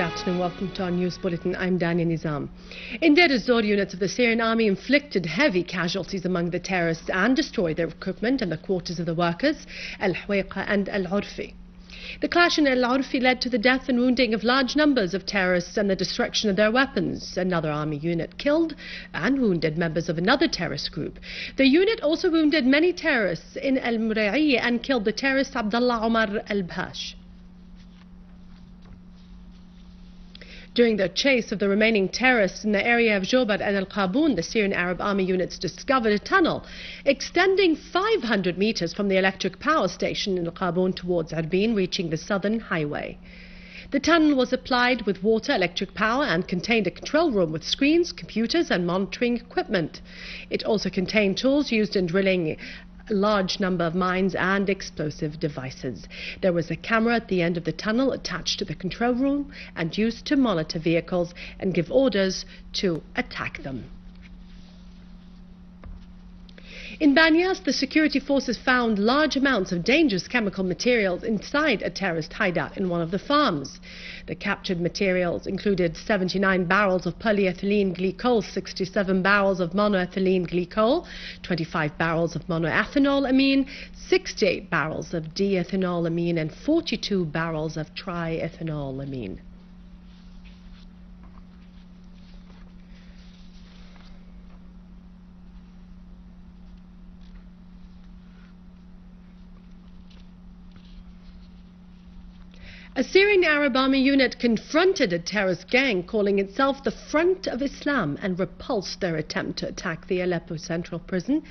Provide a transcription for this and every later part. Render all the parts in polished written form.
Good afternoon. Welcome to our news bulletin. I'm Dania Nizam. In Deir ez-Zor, units of the Syrian army inflicted heavy casualties among the terrorists and destroyed their equipment and the quarters of the workers, al-Huwaiqa and al-Urfi. The clash in al-Urfi led to the death and wounding of large numbers of terrorists and the destruction of their weapons. Another army unit killed and wounded members of another terrorist group. The unit also wounded many terrorists in al-Muraiya and killed the terrorist Abdullah Omar al-Bash. During the chase of the remaining terrorists in the area of Jobar and al-Qaboon, the Syrian Arab Army units discovered a tunnel extending 500 meters from the electric power station in al-Qaboon towards Arbin, reaching the southern highway. The tunnel was applied with water, electric power, and contained a control room with screens, computers, and monitoring equipment. It also contained tools used in drilling a large number of mines and explosive devices. There was a camera at the end of the tunnel attached to the control room and used to monitor vehicles and give orders to attack them. In Banyas, the security forces found large amounts of dangerous chemical materials inside a terrorist hideout in one of the farms. The captured materials included 79 barrels of polyethylene glycol, 67 barrels of monoethylene glycol, 25 barrels of monoethanolamine, 68 barrels of diethanolamine, and 42 barrels of triethanolamine. A Syrian Arab Army unit confronted a terrorist gang calling itself the Front of Islam and repulsed their attempt to attack the Aleppo Central Prison,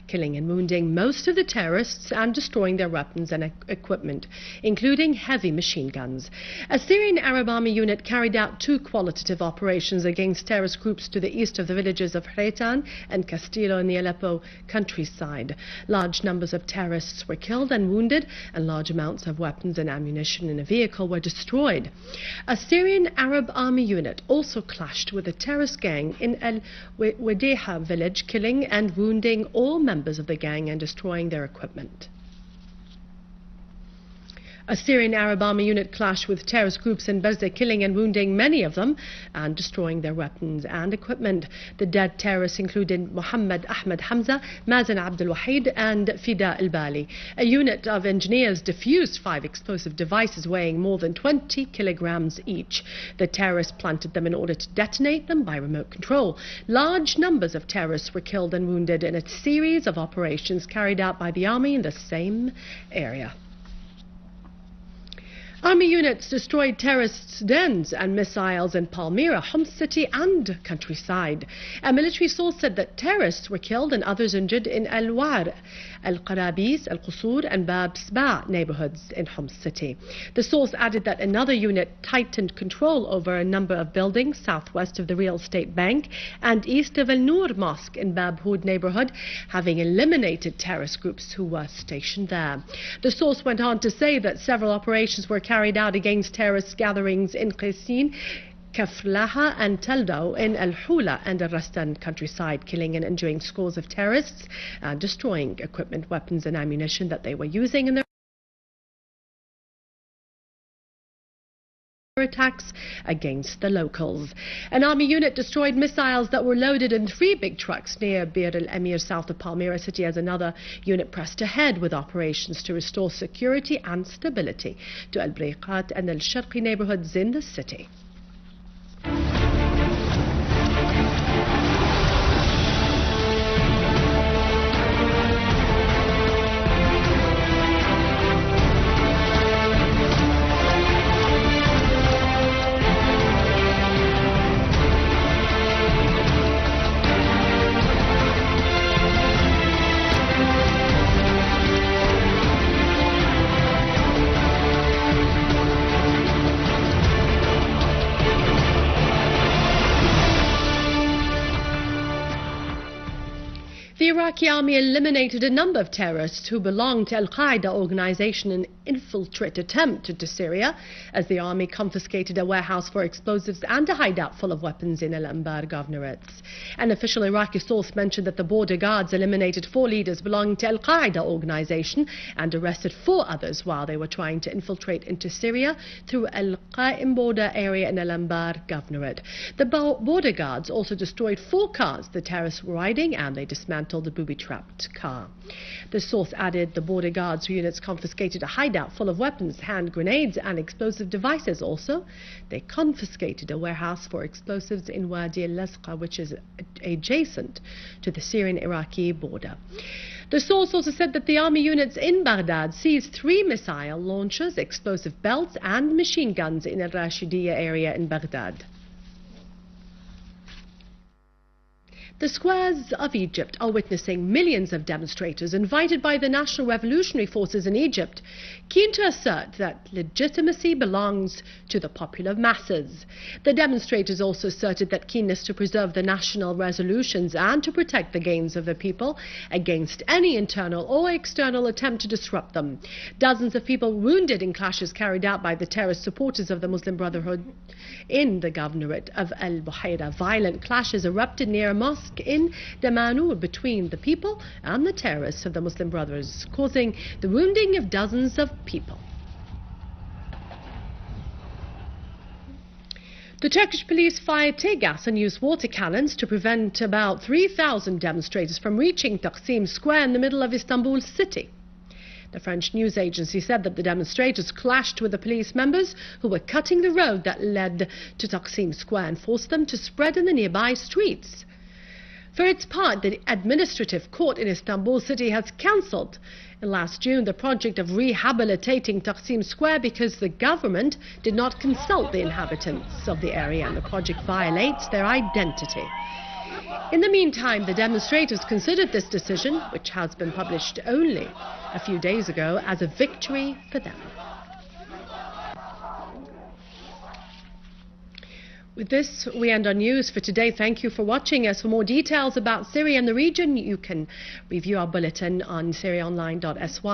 killing and wounding most of the terrorists and destroying their weapons and equipment, including heavy machine guns. A Syrian Arab Army unit carried out two qualitative operations against terrorist groups to the east of the villages of Hreitan and Castillo in the Aleppo countryside. Large numbers of terrorists were killed and wounded, and large amounts of weapons and ammunition in a vehicle were destroyed. A Syrian Arab Army unit also clashed with a terrorist gang in al-Wadeha village, killing and wounding all members of the gang and destroying their equipment. A Syrian Arab Army unit clashed with terrorist groups in Bazda, killing and wounding many of them and destroying their weapons and equipment. The dead terrorists included Muhammad Ahmed Hamza, Mazen Abdul Wahid, and Fida al-Bali. A unit of engineers defused 5 explosive devices weighing more than 20 kilograms each. The terrorists planted them in order to detonate them by remote control. Large numbers of terrorists were killed and wounded in a series of operations carried out by the army in the same area. Army units destroyed terrorists' dens and missiles in Palmyra, Homs city and countryside. A military source said that terrorists were killed and others injured in Al-War, Al-Qarabis, Al-Qusur and Bab Sba neighborhoods in Homs city. The source added that another unit tightened control over a number of buildings southwest of the real estate bank and east of Al-Nur Mosque in Bab Houd neighborhood, having eliminated terrorist groups who were stationed there. The source went on to say that several operations were carried out against terrorist gatherings in Qaisin, Kaflaha and Taldaw in Al-Hula and Al-Rastan countryside, killing and injuring scores of terrorists and destroying equipment, weapons and ammunition that they were using in their attacks against the locals. An army unit destroyed missiles that were loaded in 3 big trucks near Bir al-Emir, south of Palmyra city, as another unit pressed ahead with operations to restore security and stability to Al-Briqat and Al-Sharqi neighborhoods in the city. Iraqi army eliminated a number of terrorists who belonged to al-Qaeda organization in an infiltrate attempt into Syria, as the army confiscated a warehouse for explosives and a hideout full of weapons in al-Anbar governorates. An official Iraqi source mentioned that the border guards eliminated 4 leaders belonging to al-Qaeda organization and arrested 4 others while they were trying to infiltrate into Syria through al-Qaim border area in al-Anbar governorate. The border guards also destroyed 4 cars the terrorists were riding, and they dismantled the booby-trapped car. The source added the border guards units confiscated a hideout full of weapons, hand grenades and explosive devices. Also, they confiscated a warehouse for explosives in Wadi al-Lazqa, which is adjacent to the Syrian-Iraqi border. The source also said that the army units in Baghdad seized 3 missile launchers, explosive belts and machine guns in al-Rashidiyya area in Baghdad. The squares of Egypt are witnessing millions of demonstrators invited by the National Revolutionary Forces in Egypt, keen to assert that legitimacy belongs to the popular masses. The demonstrators also asserted that keenness to preserve the national resolutions and to protect the gains of the people against any internal or external attempt to disrupt them. Dozens of people wounded in clashes carried out by the terrorist supporters of the Muslim Brotherhood in the governorate of al-Buhaira. Violent clashes erupted near a mosque in Damanur between the people and the terrorists of the Muslim Brothers, causing the wounding of dozens of people. The Turkish police fired tear gas and used water cannons to prevent about 3,000 demonstrators from reaching Taksim Square in the middle of Istanbul city. The French news agency said that the demonstrators clashed with the police members who were cutting the road that led to Taksim Square and forced them to spread in the nearby streets. For its part, the administrative court in Istanbul city has cancelled in last June the project of rehabilitating Taksim Square because the government did not consult the inhabitants of the area and the project violates their identity. In the meantime, the demonstrators considered this decision, which has been published only a few days ago, as a victory for them. With this, we end our news for today. Thank you for watching us. For more details about Syria and the region, you can review our bulletin on syriaonline.sy.